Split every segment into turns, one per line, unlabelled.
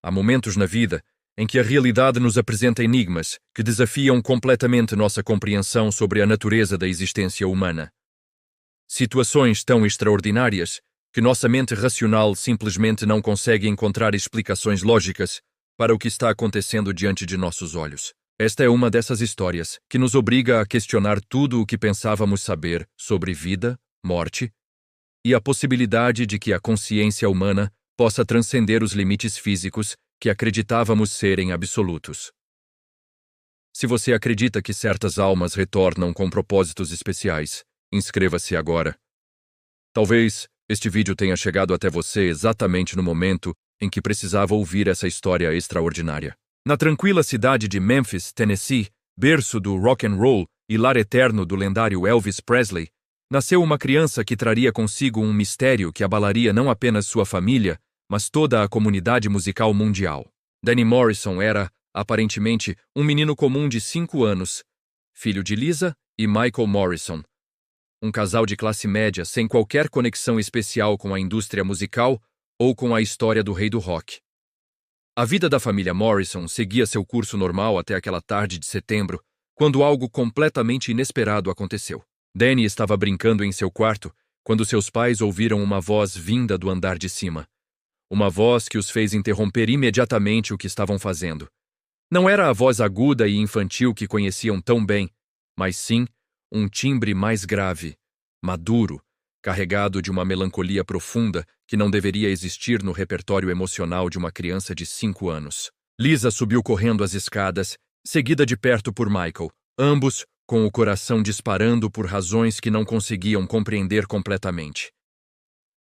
Há momentos na vida em que a realidade nos apresenta enigmas que desafiam completamente nossa compreensão sobre a natureza da existência humana. Situações tão extraordinárias que nossa mente racional simplesmente não consegue encontrar explicações lógicas para o que está acontecendo diante de nossos olhos. Esta é uma dessas histórias que nos obriga a questionar tudo o que pensávamos saber sobre vida, morte e a possibilidade de que a consciência humana possa transcender os limites físicos que acreditávamos serem absolutos. Se você acredita que certas almas retornam com propósitos especiais, inscreva-se agora. Talvez este vídeo tenha chegado até você exatamente no momento em que precisava ouvir essa história extraordinária. Na tranquila cidade de Memphis, Tennessee, berço do rock and roll e lar eterno do lendário Elvis Presley, nasceu uma criança que traria consigo um mistério que abalaria não apenas sua família, mas toda a comunidade musical mundial. Danny Morrison era, aparentemente, um menino comum de 5 anos, filho de Lisa e Michael Morrison, um casal de classe média sem qualquer conexão especial com a indústria musical ou com a história do rei do rock. A vida da família Morrison seguia seu curso normal até aquela tarde de setembro, quando algo completamente inesperado aconteceu. Danny estava brincando em seu quarto quando seus pais ouviram uma voz vinda do andar de cima. Uma voz que os fez interromper imediatamente o que estavam fazendo. Não era a voz aguda e infantil que conheciam tão bem, mas sim um timbre mais grave, maduro, carregado de uma melancolia profunda que não deveria existir no repertório emocional de uma criança de 5 anos. Lisa subiu correndo as escadas, seguida de perto por Michael, ambos com o coração disparando por razões que não conseguiam compreender completamente.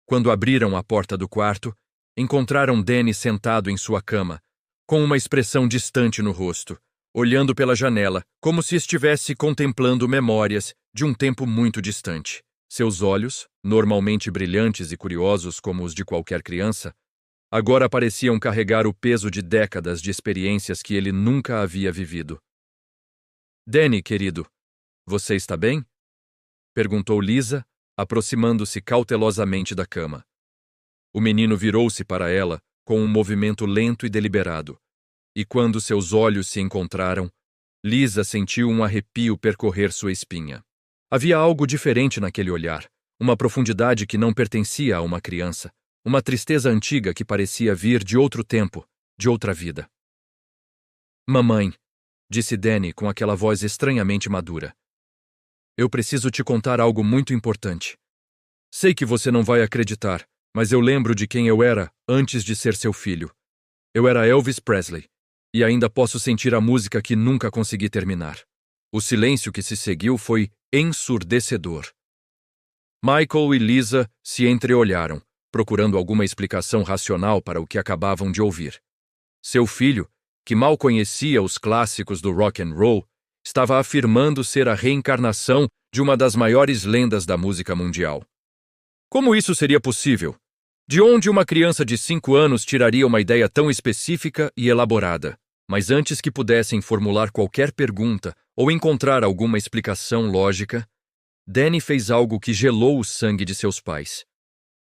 Quando abriram a porta do quarto, encontraram Danny sentado em sua cama, com uma expressão distante no rosto, olhando pela janela, como se estivesse contemplando memórias de um tempo muito distante. Seus olhos, normalmente brilhantes e curiosos como os de qualquer criança, agora pareciam carregar o peso de décadas de experiências que ele nunca havia vivido. "Danny, querido, você está bem?" perguntou Lisa, aproximando-se cautelosamente da cama. O menino virou-se para ela com um movimento lento e deliberado, e quando seus olhos se encontraram, Lisa sentiu um arrepio percorrer sua espinha. Havia algo diferente naquele olhar, uma profundidade que não pertencia a uma criança, uma tristeza antiga que parecia vir de outro tempo, de outra vida. "Mamãe", disse Danny com aquela voz estranhamente madura, "eu preciso te contar algo muito importante. Sei que você não vai acreditar, mas eu lembro de quem eu era antes de ser seu filho. Eu era Elvis Presley, e ainda posso sentir a música que nunca consegui terminar." O silêncio que se seguiu foi ensurdecedor. Michael e Lisa se entreolharam, procurando alguma explicação racional para o que acabavam de ouvir. Seu filho, que mal conhecia os clássicos do rock and roll, estava afirmando ser a reencarnação de uma das maiores lendas da música mundial. Como isso seria possível? De onde uma criança de 5 anos tiraria uma ideia tão específica e elaborada? Mas antes que pudessem formular qualquer pergunta ou encontrar alguma explicação lógica, Danny fez algo que gelou o sangue de seus pais.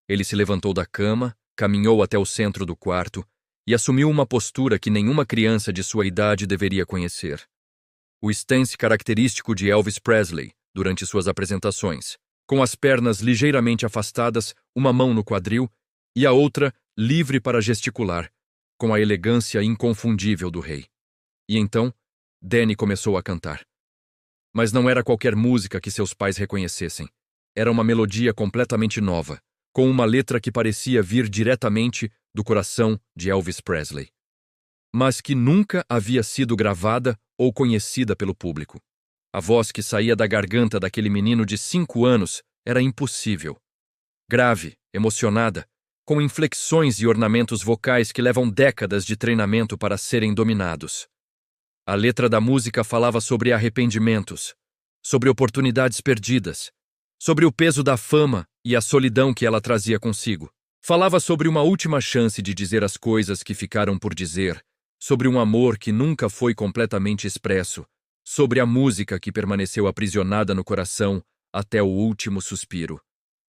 Ele se levantou da cama, caminhou até o centro do quarto e assumiu uma postura que nenhuma criança de sua idade deveria conhecer. O stance característico de Elvis Presley durante suas apresentações, com as pernas ligeiramente afastadas, uma mão no quadril e a outra livre para gesticular, com a elegância inconfundível do rei. E então, Danny começou a cantar. Mas não era qualquer música que seus pais reconhecessem. Era uma melodia completamente nova, com uma letra que parecia vir diretamente do coração de Elvis Presley, mas que nunca havia sido gravada ou conhecida pelo público. A voz que saía da garganta daquele menino de 5 anos era impossível. Grave, emocionada, com inflexões e ornamentos vocais que levam décadas de treinamento para serem dominados. A letra da música falava sobre arrependimentos, sobre oportunidades perdidas, sobre o peso da fama e a solidão que ela trazia consigo. Falava sobre uma última chance de dizer as coisas que ficaram por dizer, sobre um amor que nunca foi completamente expresso, sobre a música que permaneceu aprisionada no coração até o último suspiro.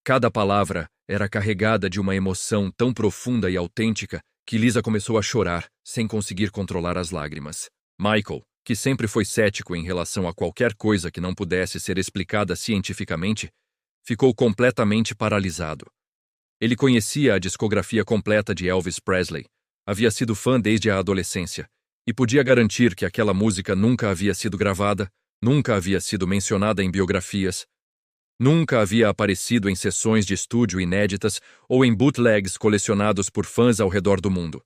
Cada palavra era carregada de uma emoção tão profunda e autêntica que Lisa começou a chorar, sem conseguir controlar as lágrimas. Michael, que sempre foi cético em relação a qualquer coisa que não pudesse ser explicada cientificamente, ficou completamente paralisado. Ele conhecia a discografia completa de Elvis Presley, havia sido fã desde a adolescência, e podia garantir que aquela música nunca havia sido gravada, nunca havia sido mencionada em biografias, nunca havia aparecido em sessões de estúdio inéditas ou em bootlegs colecionados por fãs ao redor do mundo.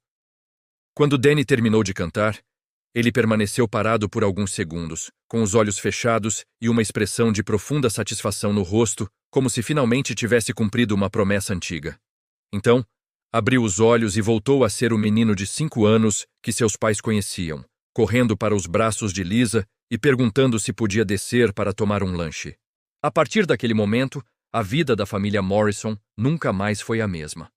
Quando Danny terminou de cantar, ele permaneceu parado por alguns segundos, com os olhos fechados e uma expressão de profunda satisfação no rosto, como se finalmente tivesse cumprido uma promessa antiga. Então, abriu os olhos e voltou a ser o menino de 5 anos que seus pais conheciam, correndo para os braços de Lisa e perguntando se podia descer para tomar um lanche. A partir daquele momento, a vida da família Morrison nunca mais foi a mesma.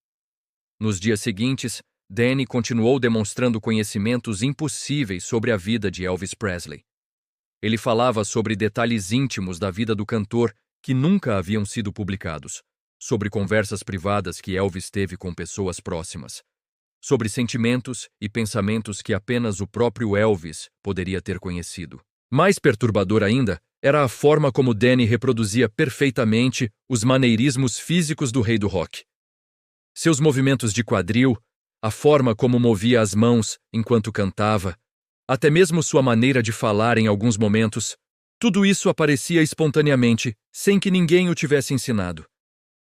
Nos dias seguintes, Danny continuou demonstrando conhecimentos impossíveis sobre a vida de Elvis Presley. Ele falava sobre detalhes íntimos da vida do cantor que nunca haviam sido publicados, sobre conversas privadas que Elvis teve com pessoas próximas, sobre sentimentos e pensamentos que apenas o próprio Elvis poderia ter conhecido. Mais perturbador ainda era a forma como Danny reproduzia perfeitamente os maneirismos físicos do rei do rock. Seus movimentos de quadril, a forma como movia as mãos enquanto cantava, até mesmo sua maneira de falar em alguns momentos, tudo isso aparecia espontaneamente, sem que ninguém o tivesse ensinado.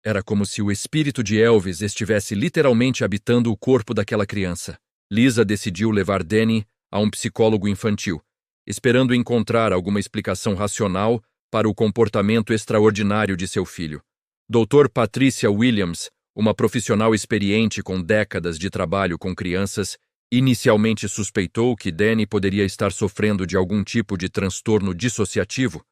Era como se o espírito de Elvis estivesse literalmente habitando o corpo daquela criança. Lisa decidiu levar Danny a um psicólogo infantil, esperando encontrar alguma explicação racional para o comportamento extraordinário de seu filho. Dr. Patricia Williams, uma profissional experiente com décadas de trabalho com crianças, inicialmente suspeitou que Danny poderia estar sofrendo de algum tipo de transtorno dissociativo,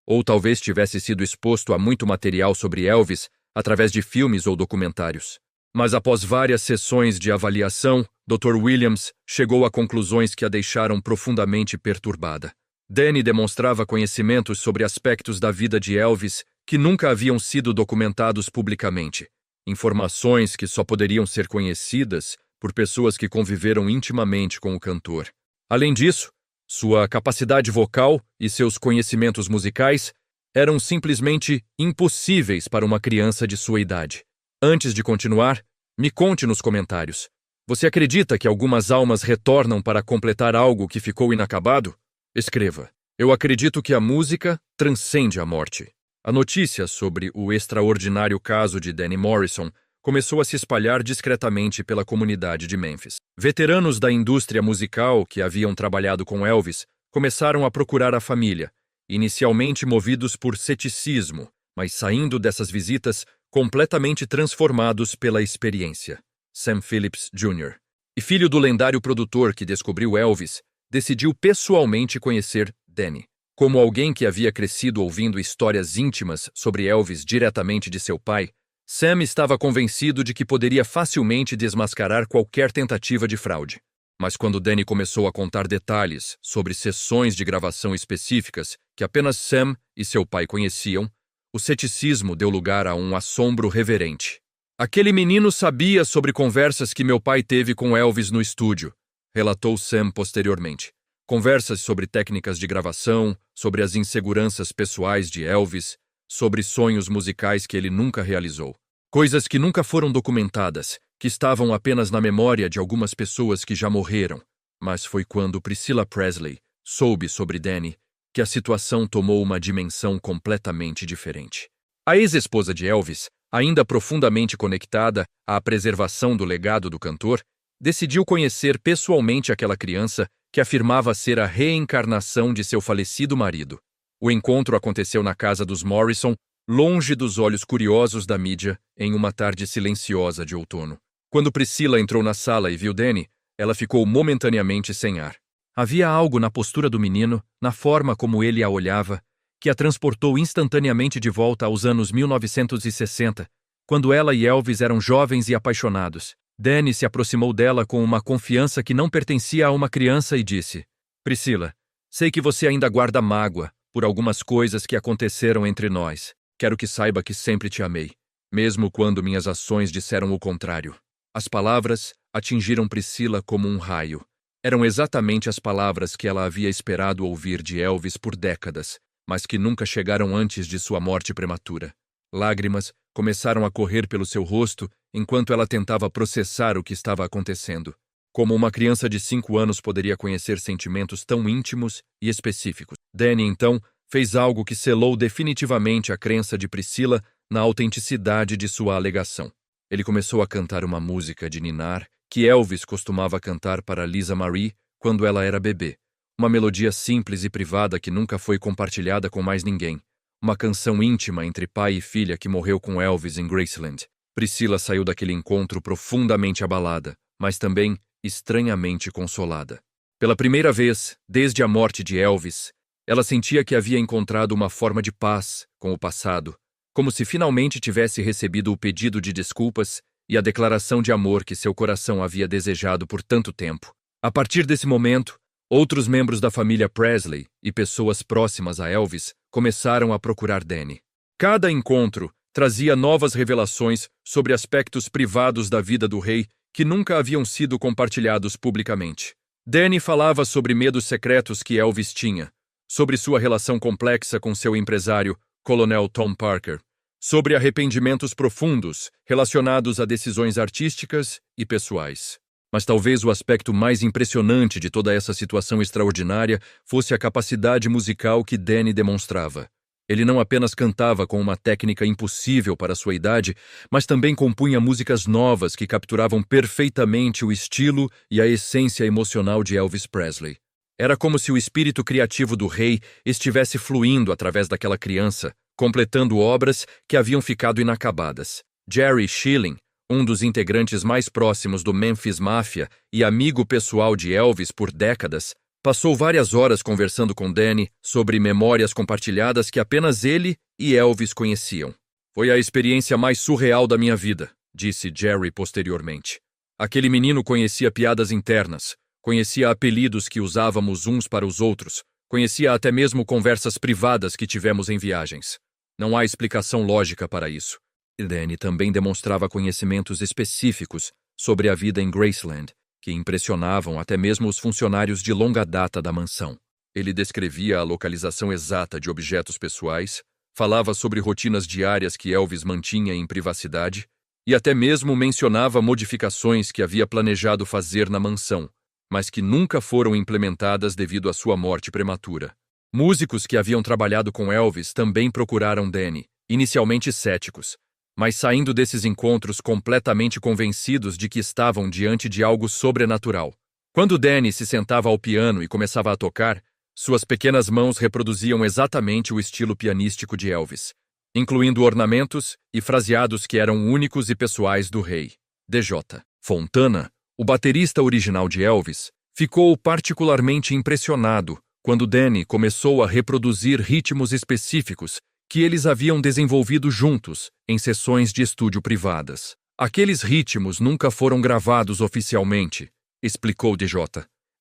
ou talvez tivesse sido exposto a muito material sobre Elvis através de filmes ou documentários. Mas após várias sessões de avaliação, Dr. Williams chegou a conclusões que a deixaram profundamente perturbada. Danny demonstrava conhecimentos sobre aspectos da vida de Elvis que nunca haviam sido documentados publicamente, informações que só poderiam ser conhecidas por pessoas que conviveram intimamente com o cantor. Além disso, sua capacidade vocal e seus conhecimentos musicais eram simplesmente impossíveis para uma criança de sua idade. Antes de continuar, me conte nos comentários. Você acredita que algumas almas retornam para completar algo que ficou inacabado? Escreva. Eu acredito que a música transcende a morte. A notícia sobre o extraordinário caso de Danny Morrison começou a se espalhar discretamente pela comunidade de Memphis. Veteranos da indústria musical que haviam trabalhado com Elvis começaram a procurar a família, inicialmente movidos por ceticismo, mas saindo dessas visitas completamente transformados pela experiência. Sam Phillips Jr., e filho do lendário produtor que descobriu Elvis, decidiu pessoalmente conhecer Danny. Como alguém que havia crescido ouvindo histórias íntimas sobre Elvis diretamente de seu pai, Sam estava convencido de que poderia facilmente desmascarar qualquer tentativa de fraude. Mas quando Danny começou a contar detalhes sobre sessões de gravação específicas que apenas Sam e seu pai conheciam, o ceticismo deu lugar a um assombro reverente. Aquele menino sabia sobre conversas que meu pai teve com Elvis no estúdio, relatou Sam posteriormente. Conversas sobre técnicas de gravação, sobre as inseguranças pessoais de Elvis, sobre sonhos musicais que ele nunca realizou. Coisas que nunca foram documentadas, que estavam apenas na memória de algumas pessoas que já morreram. Mas foi quando Priscilla Presley soube sobre Danny que a situação tomou uma dimensão completamente diferente. A ex-esposa de Elvis, ainda profundamente conectada à preservação do legado do cantor, decidiu conhecer pessoalmente aquela criança que afirmava ser a reencarnação de seu falecido marido. O encontro aconteceu na casa dos Morrison, longe dos olhos curiosos da mídia, em uma tarde silenciosa de outono. Quando Priscilla entrou na sala e viu Danny, ela ficou momentaneamente sem ar. Havia algo na postura do menino, na forma como ele a olhava, que a transportou instantaneamente de volta aos anos 1960, quando ela e Elvis eram jovens e apaixonados. Danny se aproximou dela com uma confiança que não pertencia a uma criança e disse: Priscilla, sei que você ainda guarda mágoa por algumas coisas que aconteceram entre nós. Quero que saiba que sempre te amei, mesmo quando minhas ações disseram o contrário. As palavras, atingiram Priscila como um raio. Eram exatamente as palavras que ela havia esperado ouvir de Elvis por décadas, mas que nunca chegaram antes de sua morte prematura. Lágrimas começaram a correr pelo seu rosto enquanto ela tentava processar o que estava acontecendo. Como uma criança de 5 anos poderia conhecer sentimentos tão íntimos e específicos? Danny, então, fez algo que selou definitivamente a crença de Priscila na autenticidade de sua alegação. Ele começou a cantar uma música de ninar que Elvis costumava cantar para Lisa Marie quando ela era bebê. Uma melodia simples e privada que nunca foi compartilhada com mais ninguém. Uma canção íntima entre pai e filha que morreu com Elvis em Graceland. Priscila saiu daquele encontro profundamente abalada, mas também estranhamente consolada. Pela primeira vez, desde a morte de Elvis, ela sentia que havia encontrado uma forma de paz com o passado, como se finalmente tivesse recebido o pedido de desculpas e a declaração de amor que seu coração havia desejado por tanto tempo. A partir desse momento, outros membros da família Presley e pessoas próximas a Elvis começaram a procurar Danny. Cada encontro trazia novas revelações sobre aspectos privados da vida do rei que nunca haviam sido compartilhados publicamente. Danny falava sobre medos secretos que Elvis tinha, sobre sua relação complexa com seu empresário, Coronel Tom Parker, sobre arrependimentos profundos relacionados a decisões artísticas e pessoais. Mas talvez o aspecto mais impressionante de toda essa situação extraordinária fosse a capacidade musical que Danny demonstrava. Ele não apenas cantava com uma técnica impossível para sua idade, mas também compunha músicas novas que capturavam perfeitamente o estilo e a essência emocional de Elvis Presley. Era como se o espírito criativo do rei estivesse fluindo através daquela criança, completando obras que haviam ficado inacabadas. Jerry Schilling, um dos integrantes mais próximos do Memphis Mafia e amigo pessoal de Elvis por décadas, passou várias horas conversando com Danny sobre memórias compartilhadas que apenas ele e Elvis conheciam. Foi a experiência mais surreal da minha vida, disse Jerry posteriormente. Aquele menino conhecia piadas internas, conhecia apelidos que usávamos uns para os outros, conhecia até mesmo conversas privadas que tivemos em viagens. Não há explicação lógica para isso. Danny também demonstrava conhecimentos específicos sobre a vida em Graceland, que impressionavam até mesmo os funcionários de longa data da mansão. Ele descrevia a localização exata de objetos pessoais, falava sobre rotinas diárias que Elvis mantinha em privacidade e até mesmo mencionava modificações que havia planejado fazer na mansão, mas que nunca foram implementadas devido à sua morte prematura. Músicos que haviam trabalhado com Elvis também procuraram Danny, inicialmente céticos, mas saindo desses encontros completamente convencidos de que estavam diante de algo sobrenatural. Quando Danny se sentava ao piano e começava a tocar, suas pequenas mãos reproduziam exatamente o estilo pianístico de Elvis, incluindo ornamentos e fraseados que eram únicos e pessoais do rei. DJ Fontana, o baterista original de Elvis, ficou particularmente impressionado quando Danny começou a reproduzir ritmos específicos que eles haviam desenvolvido juntos em sessões de estúdio privadas. Aqueles ritmos nunca foram gravados oficialmente, explicou DJ.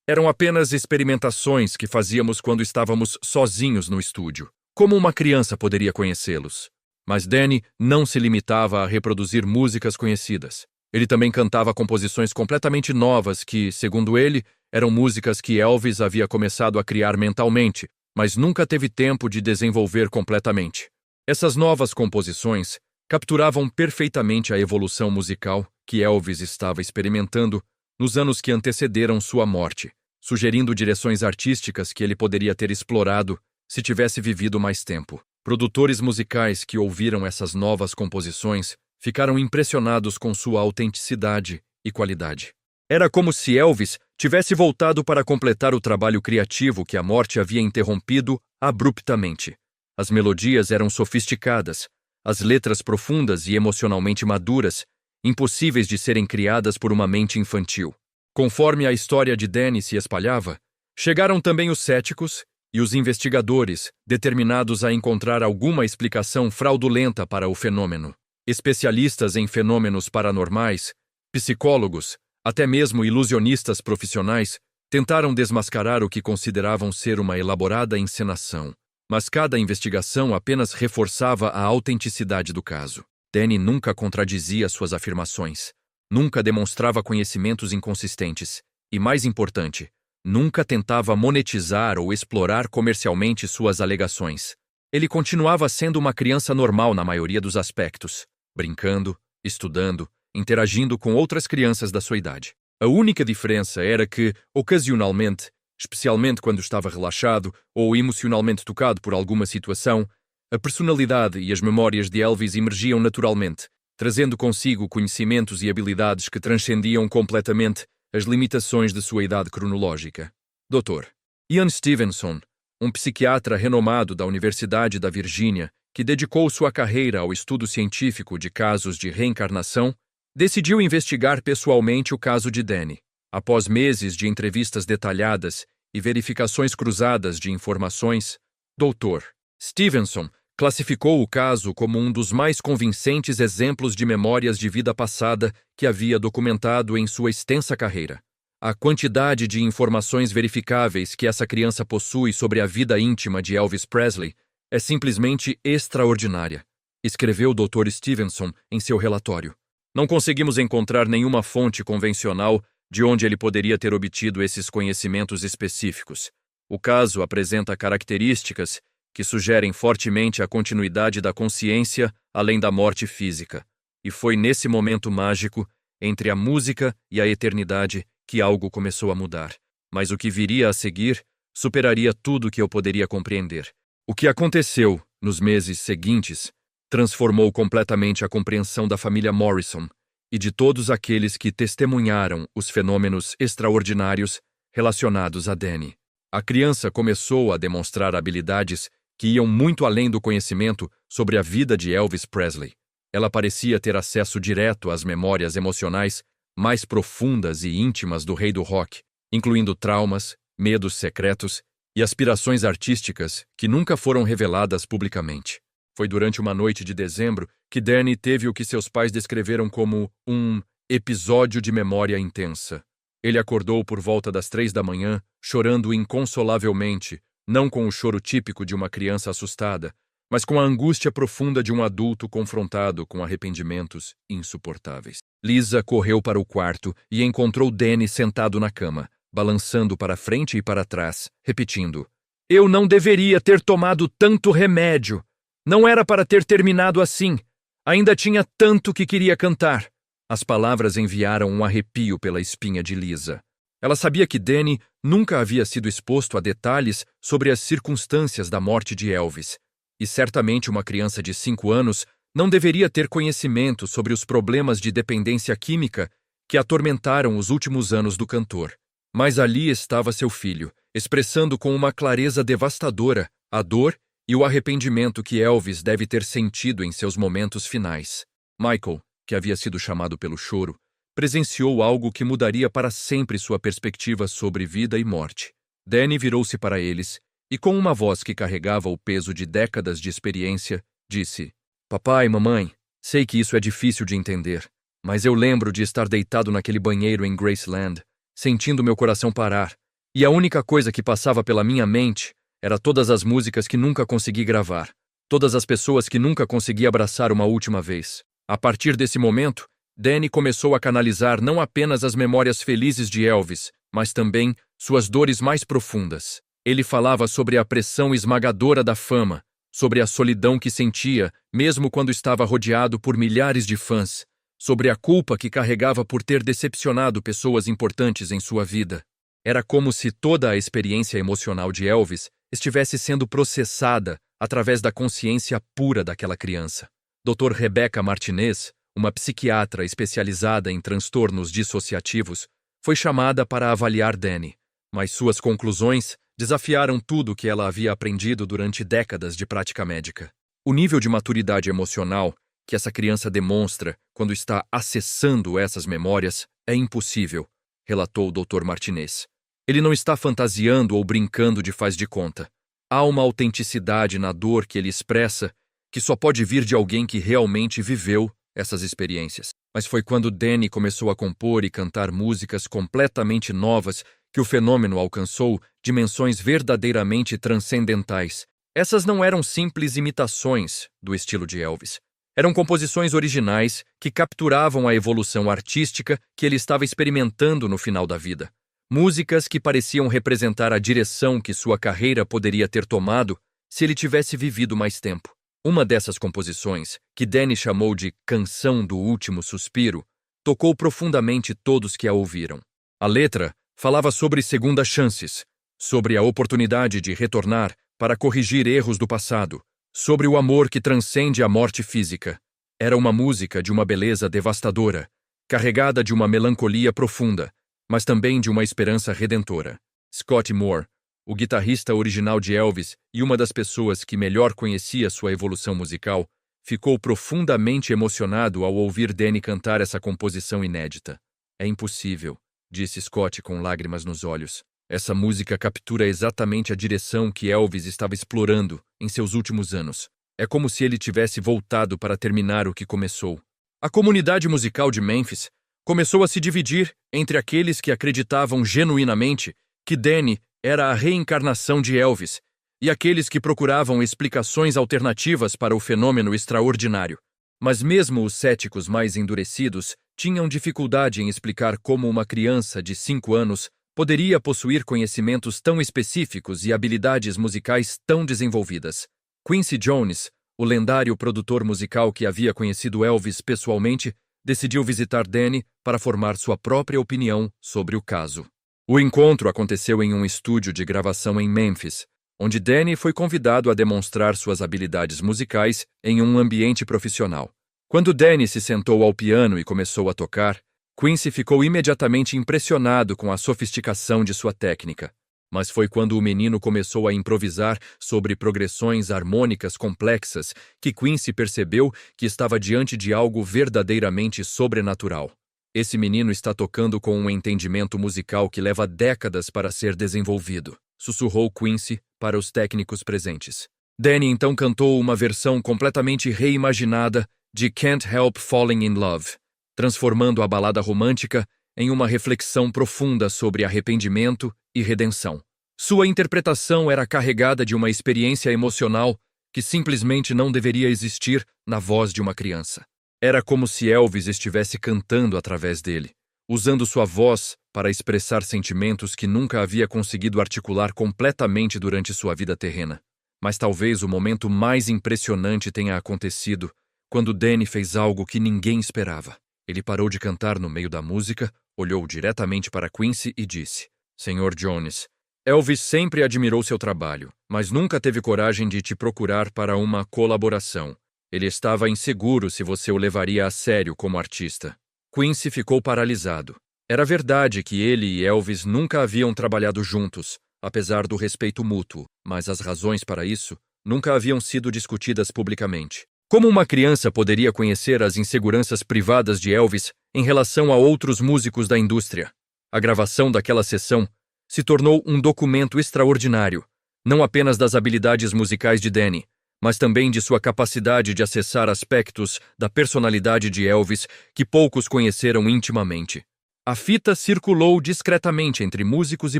Eram apenas experimentações que fazíamos quando estávamos sozinhos no estúdio. Como uma criança poderia conhecê-los? Mas Danny não se limitava a reproduzir músicas conhecidas. Ele também cantava composições completamente novas que, segundo ele, eram músicas que Elvis havia começado a criar mentalmente, mas nunca teve tempo de desenvolver completamente. Essas novas composições capturavam perfeitamente a evolução musical que Elvis estava experimentando nos anos que antecederam sua morte, sugerindo direções artísticas que ele poderia ter explorado se tivesse vivido mais tempo. Produtores musicais que ouviram essas novas composições ficaram impressionados com sua autenticidade e qualidade. Era como se Elvis tivesse voltado para completar o trabalho criativo que a morte havia interrompido abruptamente. As melodias eram sofisticadas, as letras profundas e emocionalmente maduras, impossíveis de serem criadas por uma mente infantil. Conforme a história de Danny se espalhava, chegaram também os céticos e os investigadores, determinados a encontrar alguma explicação fraudulenta para o fenômeno. Especialistas em fenômenos paranormais, psicólogos, até mesmo ilusionistas profissionais, tentaram desmascarar o que consideravam ser uma elaborada encenação. Mas cada investigação apenas reforçava a autenticidade do caso. Danny nunca contradizia suas afirmações. Nunca demonstrava conhecimentos inconsistentes. E, mais importante, nunca tentava monetizar ou explorar comercialmente suas alegações. Ele continuava sendo uma criança normal na maioria dos aspectos, brincando, estudando, interagindo com outras crianças da sua idade. A única diferença era que, ocasionalmente, especialmente quando estava relaxado ou emocionalmente tocado por alguma situação, a personalidade e as memórias de Elvis emergiam naturalmente, trazendo consigo conhecimentos e habilidades que transcendiam completamente as limitações de sua idade cronológica. Dr. Ian Stevenson, um psiquiatra renomado da Universidade da Virgínia, que dedicou sua carreira ao estudo científico de casos de reencarnação, decidiu investigar pessoalmente o caso de Danny. Após meses de entrevistas detalhadas e verificações cruzadas de informações, Dr. Stevenson classificou o caso como um dos mais convincentes exemplos de memórias de vida passada que havia documentado em sua extensa carreira. A quantidade de informações verificáveis que essa criança possui sobre a vida íntima de Elvis Presley é simplesmente extraordinária, escreveu Dr. Stevenson em seu relatório. Não conseguimos encontrar nenhuma fonte convencional de onde ele poderia ter obtido esses conhecimentos específicos. O caso apresenta características que sugerem fortemente a continuidade da consciência além da morte física. E foi nesse momento mágico, entre a música e a eternidade, que algo começou a mudar. Mas o que viria a seguir superaria tudo que eu poderia compreender. O que aconteceu, nos meses seguintes, transformou completamente a compreensão da família Morrison e de todos aqueles que testemunharam os fenômenos extraordinários relacionados a Danny. A criança começou a demonstrar habilidades que iam muito além do conhecimento sobre a vida de Elvis Presley. Ela parecia ter acesso direto às memórias emocionais mais profundas e íntimas do rei do rock, incluindo traumas, medos secretos e aspirações artísticas que nunca foram reveladas publicamente. Foi durante uma noite de dezembro que Danny teve o que seus pais descreveram como um episódio de memória intensa. Ele acordou por volta das 3 da manhã, chorando inconsolavelmente, não com o choro típico de uma criança assustada, mas com a angústia profunda de um adulto confrontado com arrependimentos insuportáveis. Lisa correu para o quarto e encontrou Danny sentado na cama, balançando para frente e para trás, repetindo: "Eu não deveria ter tomado tanto remédio. Não era para ter terminado assim. Ainda tinha tanto que queria cantar." As palavras enviaram um arrepio pela espinha de Lisa. Ela sabia que Danny nunca havia sido exposto a detalhes sobre as circunstâncias da morte de Elvis, e certamente uma criança de 5 anos não deveria ter conhecimento sobre os problemas de dependência química que atormentaram os últimos anos do cantor. Mas ali estava seu filho, expressando com uma clareza devastadora a dor e o arrependimento que Elvis deve ter sentido em seus momentos finais. Michael, que havia sido chamado pelo choro, presenciou algo que mudaria para sempre sua perspectiva sobre vida e morte. Danny virou-se para eles e, com uma voz que carregava o peso de décadas de experiência, disse: "Papai e mamãe, sei que isso é difícil de entender, mas eu lembro de estar deitado naquele banheiro em Graceland, sentindo meu coração parar, e a única coisa que passava pela minha mente era todas as músicas que nunca consegui gravar, todas as pessoas que nunca consegui abraçar uma última vez." A partir desse momento, Danny começou a canalizar não apenas as memórias felizes de Elvis, mas também suas dores mais profundas. Ele falava sobre a pressão esmagadora da fama, sobre a solidão que sentia, mesmo quando estava rodeado por milhares de fãs, sobre a culpa que carregava por ter decepcionado pessoas importantes em sua vida. Era como se toda a experiência emocional de Elvis estivesse sendo processada através da consciência pura daquela criança. Dr. Rebecca Martinez, uma psiquiatra especializada em transtornos dissociativos, foi chamada para avaliar Danny, mas suas conclusões desafiaram tudo o que ela havia aprendido durante décadas de prática médica. O nível de maturidade emocional que essa criança demonstra quando está acessando essas memórias é impossível, relatou o Dr. Martinez. Ele não está fantasiando ou brincando de faz de conta. Há uma autenticidade na dor que ele expressa que só pode vir de alguém que realmente viveu essas experiências. Mas foi quando Danny começou a compor e cantar músicas completamente novas que o fenômeno alcançou dimensões verdadeiramente transcendentais. Essas não eram simples imitações do estilo de Elvis. Eram composições originais que capturavam a evolução artística que ele estava experimentando no final da vida. Músicas que pareciam representar a direção que sua carreira poderia ter tomado se ele tivesse vivido mais tempo. Uma dessas composições, que Danny chamou de Canção do Último Suspiro, tocou profundamente todos que a ouviram. A letra falava sobre segundas chances, sobre a oportunidade de retornar para corrigir erros do passado, sobre o amor que transcende a morte física. Era uma música de uma beleza devastadora, carregada de uma melancolia profunda, mas também de uma esperança redentora. Scott Moore, o guitarrista original de Elvis e uma das pessoas que melhor conhecia sua evolução musical, ficou profundamente emocionado ao ouvir Danny cantar essa composição inédita. É impossível, disse Scott com lágrimas nos olhos. Essa música captura exatamente a direção que Elvis estava explorando em seus últimos anos. É como se ele tivesse voltado para terminar o que começou. A comunidade musical de Memphis começou a se dividir entre aqueles que acreditavam genuinamente que Danny era a reencarnação de Elvis e aqueles que procuravam explicações alternativas para o fenômeno extraordinário. Mas mesmo os céticos mais endurecidos tinham dificuldade em explicar como uma criança de 5 anos poderia possuir conhecimentos tão específicos e habilidades musicais tão desenvolvidas. Quincy Jones, o lendário produtor musical que havia conhecido Elvis pessoalmente, decidiu visitar Danny para formar sua própria opinião sobre o caso. O encontro aconteceu em um estúdio de gravação em Memphis, onde Danny foi convidado a demonstrar suas habilidades musicais em um ambiente profissional. Quando Danny se sentou ao piano e começou a tocar, Quincy ficou imediatamente impressionado com a sofisticação de sua técnica. Mas foi quando o menino começou a improvisar sobre progressões harmônicas complexas que Quincy percebeu que estava diante de algo verdadeiramente sobrenatural. Esse menino está tocando com um entendimento musical que leva décadas para ser desenvolvido, sussurrou Quincy para os técnicos presentes. Danny então cantou uma versão completamente reimaginada de Can't Help Falling in Love, transformando a balada romântica em uma reflexão profunda sobre arrependimento e redenção. Sua interpretação era carregada de uma experiência emocional que simplesmente não deveria existir na voz de uma criança. Era como se Elvis estivesse cantando através dele, usando sua voz para expressar sentimentos que nunca havia conseguido articular completamente durante sua vida terrena. Mas talvez o momento mais impressionante tenha acontecido quando Danny fez algo que ninguém esperava. Ele parou de cantar no meio da música, olhou diretamente para Quincy e disse: Sr. Jones, Elvis sempre admirou seu trabalho, mas nunca teve coragem de te procurar para uma colaboração. Ele estava inseguro se você o levaria a sério como artista. Quincy ficou paralisado. Era verdade que ele e Elvis nunca haviam trabalhado juntos, apesar do respeito mútuo, mas as razões para isso nunca haviam sido discutidas publicamente. Como uma criança poderia conhecer as inseguranças privadas de Elvis em relação a outros músicos da indústria? A gravação daquela sessão se tornou um documento extraordinário, não apenas das habilidades musicais de Danny, mas também de sua capacidade de acessar aspectos da personalidade de Elvis que poucos conheceram intimamente. A fita circulou discretamente entre músicos e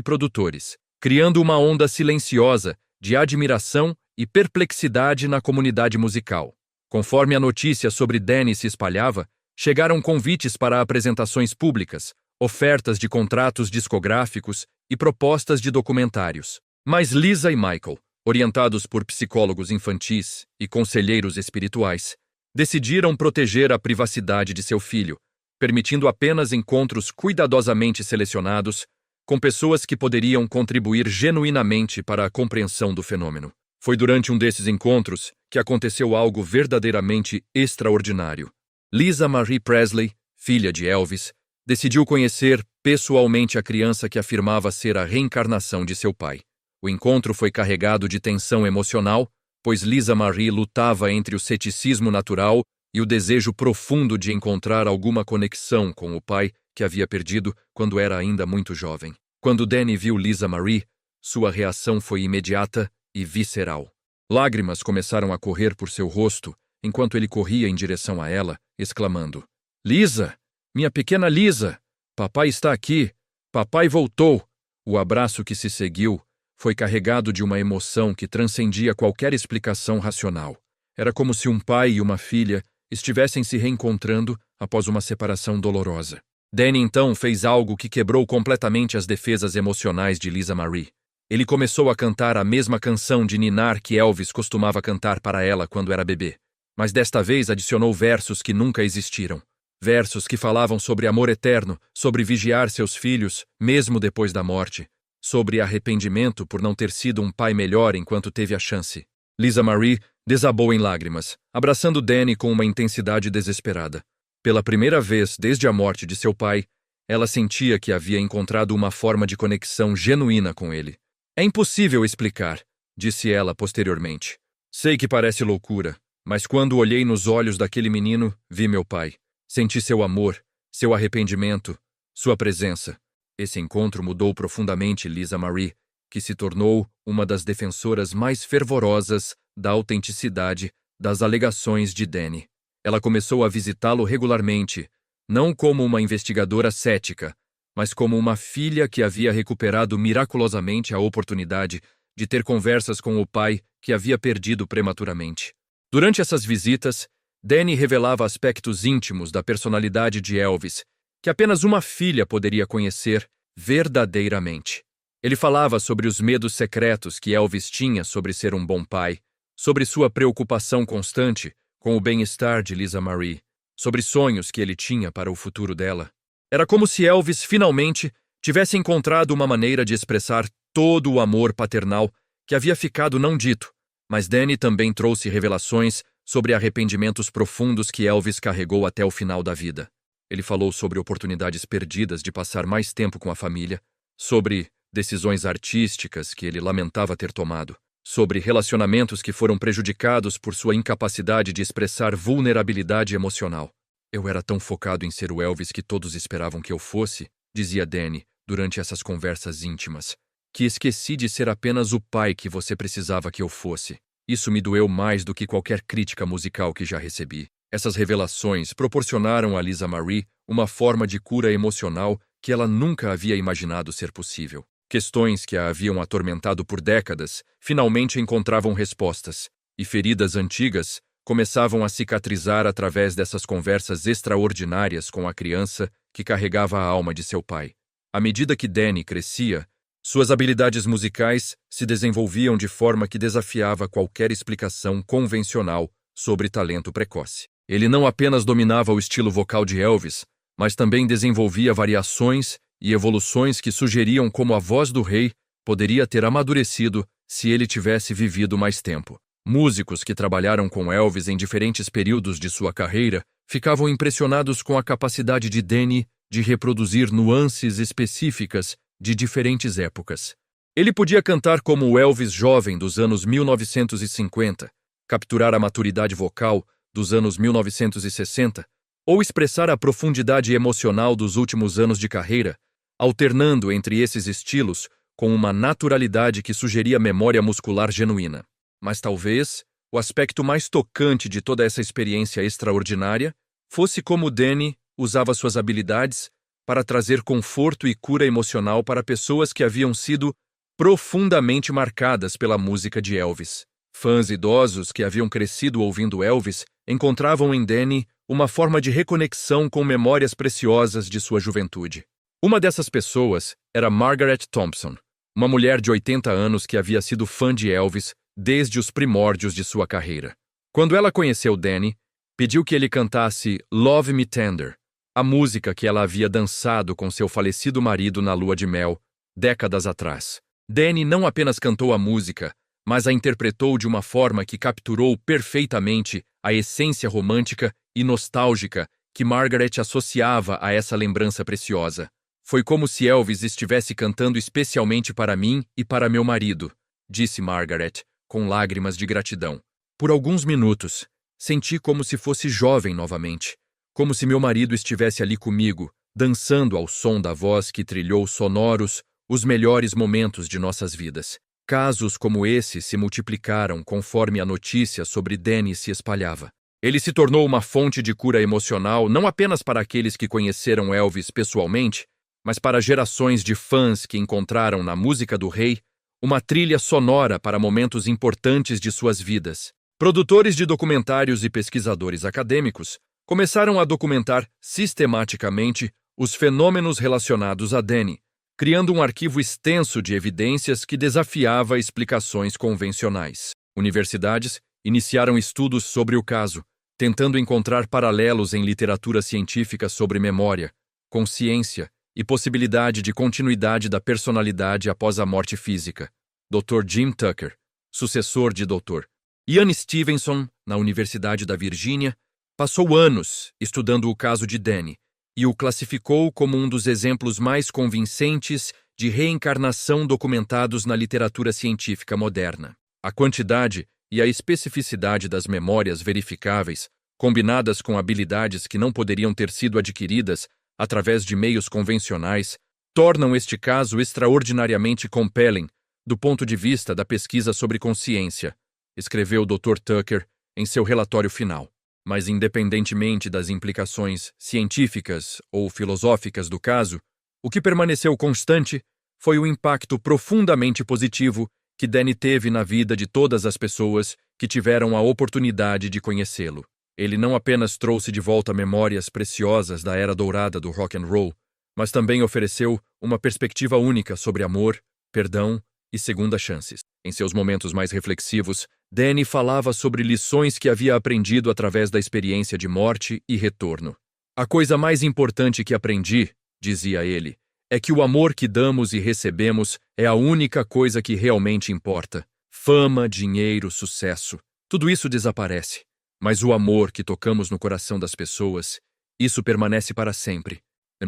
produtores, criando uma onda silenciosa de admiração e perplexidade na comunidade musical. Conforme a notícia sobre Danny se espalhava, chegaram convites para apresentações públicas, ofertas de contratos discográficos e propostas de documentários. Mas Lisa e Michael, orientados por psicólogos infantis e conselheiros espirituais, decidiram proteger a privacidade de seu filho, permitindo apenas encontros cuidadosamente selecionados com pessoas que poderiam contribuir genuinamente para a compreensão do fenômeno. Foi durante um desses encontros que aconteceu algo verdadeiramente extraordinário. Lisa Marie Presley, filha de Elvis, decidiu conhecer pessoalmente a criança que afirmava ser a reencarnação de seu pai. O encontro foi carregado de tensão emocional, pois Lisa Marie lutava entre o ceticismo natural e o desejo profundo de encontrar alguma conexão com o pai que havia perdido quando era ainda muito jovem. Quando Danny viu Lisa Marie, sua reação foi imediata e visceral. Lágrimas começaram a correr por seu rosto enquanto ele corria em direção a ela, exclamando: Lisa! Minha pequena Lisa! Papai está aqui! Papai voltou! O abraço que se seguiu foi carregado de uma emoção que transcendia qualquer explicação racional. Era como se um pai e uma filha estivessem se reencontrando após uma separação dolorosa. Danny então fez algo que quebrou completamente as defesas emocionais de Lisa Marie. Ele começou a cantar a mesma canção de ninar que Elvis costumava cantar para ela quando era bebê, mas desta vez adicionou versos que nunca existiram. Versos que falavam sobre amor eterno, sobre vigiar seus filhos, mesmo depois da morte, sobre arrependimento por não ter sido um pai melhor enquanto teve a chance. Lisa Marie desabou em lágrimas, abraçando Danny com uma intensidade desesperada. Pela primeira vez desde a morte de seu pai, ela sentia que havia encontrado uma forma de conexão genuína com ele. É impossível explicar, disse ela posteriormente. Sei que parece loucura, mas quando olhei nos olhos daquele menino, vi meu pai. Senti seu amor, seu arrependimento, sua presença. Esse encontro mudou profundamente Lisa Marie, que se tornou uma das defensoras mais fervorosas da autenticidade das alegações de Danny. Ela começou a visitá-lo regularmente, não como uma investigadora cética, mas como uma filha que havia recuperado miraculosamente a oportunidade de ter conversas com o pai que havia perdido prematuramente. Durante essas visitas, Danny revelava aspectos íntimos da personalidade de Elvis, que apenas uma filha poderia conhecer verdadeiramente. Ele falava sobre os medos secretos que Elvis tinha sobre ser um bom pai, sobre sua preocupação constante com o bem-estar de Lisa Marie, sobre sonhos que ele tinha para o futuro dela. Era como se Elvis finalmente tivesse encontrado uma maneira de expressar todo o amor paternal que havia ficado não dito, mas Danny também trouxe revelações sobre arrependimentos profundos que Elvis carregou até o final da vida. Ele falou sobre oportunidades perdidas de passar mais tempo com a família, sobre decisões artísticas que ele lamentava ter tomado, sobre relacionamentos que foram prejudicados por sua incapacidade de expressar vulnerabilidade emocional. Eu era tão focado em ser o Elvis que todos esperavam que eu fosse, dizia Danny durante essas conversas íntimas, que esqueci de ser apenas o pai que você precisava que eu fosse. Isso me doeu mais do que qualquer crítica musical que já recebi. Essas revelações proporcionaram a Lisa Marie uma forma de cura emocional que ela nunca havia imaginado ser possível. Questões que a haviam atormentado por décadas finalmente encontravam respostas, e feridas antigas começavam a cicatrizar através dessas conversas extraordinárias com a criança que carregava a alma de seu pai. À medida que Danny crescia, suas habilidades musicais se desenvolviam de forma que desafiava qualquer explicação convencional sobre talento precoce. Ele não apenas dominava o estilo vocal de Elvis, mas também desenvolvia variações e evoluções que sugeriam como a voz do rei poderia ter amadurecido se ele tivesse vivido mais tempo. Músicos que trabalharam com Elvis em diferentes períodos de sua carreira ficavam impressionados com a capacidade de Danny de reproduzir nuances específicas de diferentes épocas. Ele podia cantar como o Elvis jovem dos anos 1950, capturar a maturidade vocal dos anos 1960, ou expressar a profundidade emocional dos últimos anos de carreira, alternando entre esses estilos com uma naturalidade que sugeria memória muscular genuína. Mas talvez o aspecto mais tocante de toda essa experiência extraordinária fosse como Danny usava suas habilidades para trazer conforto e cura emocional para pessoas que haviam sido profundamente marcadas pela música de Elvis. Fãs idosos que haviam crescido ouvindo Elvis encontravam em Danny uma forma de reconexão com memórias preciosas de sua juventude. Uma dessas pessoas era Margaret Thompson, uma mulher de 80 anos que havia sido fã de Elvis desde os primórdios de sua carreira. Quando ela conheceu Danny, pediu que ele cantasse Love Me Tender, a música que ela havia dançado com seu falecido marido na lua de mel, décadas atrás. Danny não apenas cantou a música, mas a interpretou de uma forma que capturou perfeitamente a essência romântica e nostálgica que Margaret associava a essa lembrança preciosa. Foi como se Elvis estivesse cantando especialmente para mim e para meu marido, disse Margaret, com lágrimas de gratidão. Por alguns minutos, senti como se fosse jovem novamente, como se meu marido estivesse ali comigo, dançando ao som da voz que trilhou sonoros os melhores momentos de nossas vidas. Casos como esse se multiplicaram conforme a notícia sobre Danny se espalhava. Ele se tornou uma fonte de cura emocional não apenas para aqueles que conheceram Elvis pessoalmente, mas para gerações de fãs que encontraram na música do rei uma trilha sonora para momentos importantes de suas vidas. Produtores de documentários e pesquisadores acadêmicos começaram a documentar sistematicamente os fenômenos relacionados a Danny, criando um arquivo extenso de evidências que desafiava explicações convencionais. Universidades iniciaram estudos sobre o caso, tentando encontrar paralelos em literatura científica sobre memória, consciência e possibilidade de continuidade da personalidade após a morte física. Dr. Jim Tucker, sucessor de Dr. Ian Stevenson, na Universidade da Virgínia, passou anos estudando o caso de Danny e o classificou como um dos exemplos mais convincentes de reencarnação documentados na literatura científica moderna. A quantidade e a especificidade das memórias verificáveis, combinadas com habilidades que não poderiam ter sido adquiridas através de meios convencionais, tornam este caso extraordinariamente compelling do ponto de vista da pesquisa sobre consciência, escreveu Dr. Tucker em seu relatório final. Mas, independentemente das implicações científicas ou filosóficas do caso, o que permaneceu constante foi o impacto profundamente positivo que Danny teve na vida de todas as pessoas que tiveram a oportunidade de conhecê-lo. Ele não apenas trouxe de volta memórias preciosas da era dourada do rock and roll, mas também ofereceu uma perspectiva única sobre amor, perdão e segundas chances. Em seus momentos mais reflexivos, Danny falava sobre lições que havia aprendido através da experiência de morte e retorno. A coisa mais importante que aprendi, dizia ele, é que o amor que damos e recebemos é a única coisa que realmente importa. Fama, dinheiro, sucesso, tudo isso desaparece. Mas o amor que tocamos no coração das pessoas, isso permanece para sempre.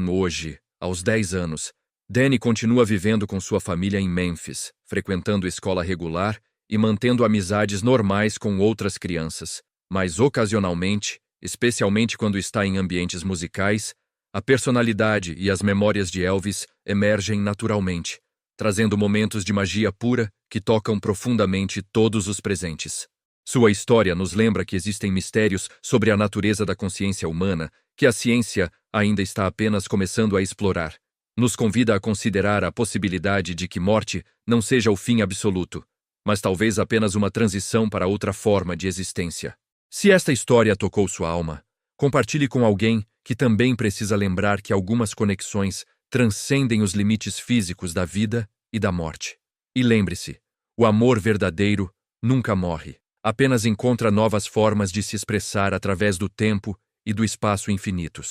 Hoje, aos 10 anos, Danny continua vivendo com sua família em Memphis, frequentando escola regular e mantendo amizades normais com outras crianças, mas ocasionalmente, especialmente quando está em ambientes musicais, a personalidade e as memórias de Elvis emergem naturalmente, trazendo momentos de magia pura que tocam profundamente todos os presentes. Sua história nos lembra que existem mistérios sobre a natureza da consciência humana que a ciência ainda está apenas começando a explorar. Nos convida a considerar a possibilidade de que morte não seja o fim absoluto, mas talvez apenas uma transição para outra forma de existência. Se esta história tocou sua alma, compartilhe com alguém que também precisa lembrar que algumas conexões transcendem os limites físicos da vida e da morte. E lembre-se, o amor verdadeiro nunca morre, apenas encontra novas formas de se expressar através do tempo e do espaço infinitos.